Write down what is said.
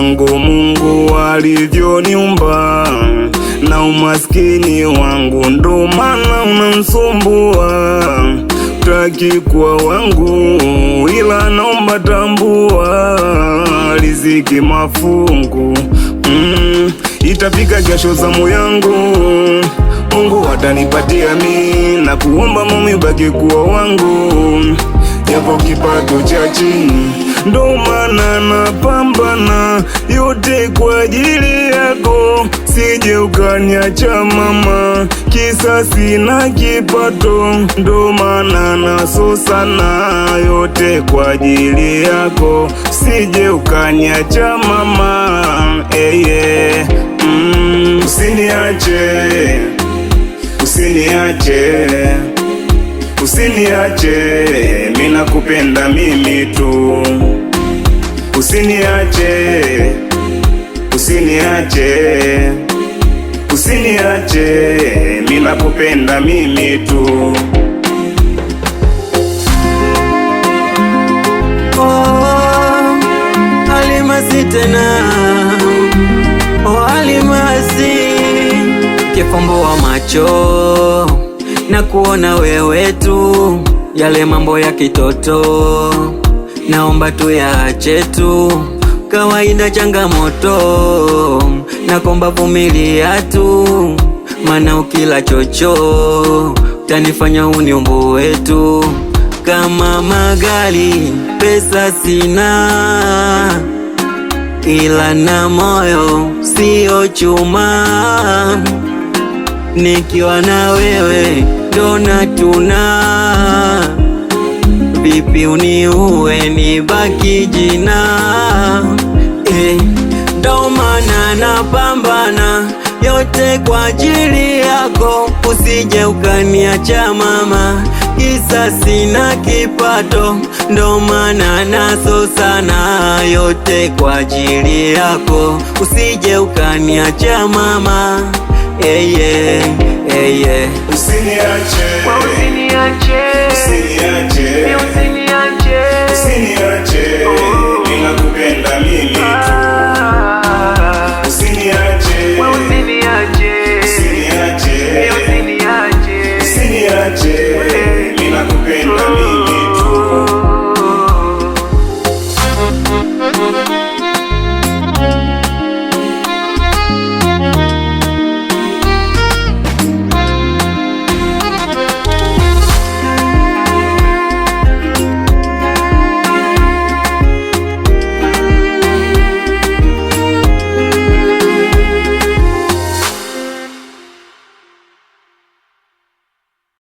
yangu Mungu alivyoniumba, na umaskini wangu ndo maana unanisumbua. Taki kuwa wangu ila naomba tambua, riziki mafungu itafika jasho zamu yangu, Mungu atanipatia mimi, na kuomba mami baki kuwa wangu, japo kipato cha chini, ndo maana napambana yote kwa ajili yako. Sije ukaniacha mama, kisa sina kipato, ndo maana nasosana yote kwa ajili yako. Sije ukaniacha mama, usiniache, usiniache, usiniache, mimi nakupenda mimi tu. Usiniache, usiniache, usiniache, mimi nakupenda mimi tu. Alimasi tena, alimasi, kifumbo wa macho na kuona wewe tu, yale mambo ya kitoto naomba tuyaache tu, kawaida changamoto, nakomba vumilia tu, mana ukila chocho tanifanya uniumbue tu. Kama magari pesa sina, ila na moyo sio chuma, nikiwa na wewe ndo natuna. Vipi uniue nibaki jina, ndo maana napambana yote kwa ajili yako. Usije ukaniacha mama, kisa sina kipato, ndo maana nasosana yote kwa ajili yako. Usije ukaniacha mama, usiniache, usiniache,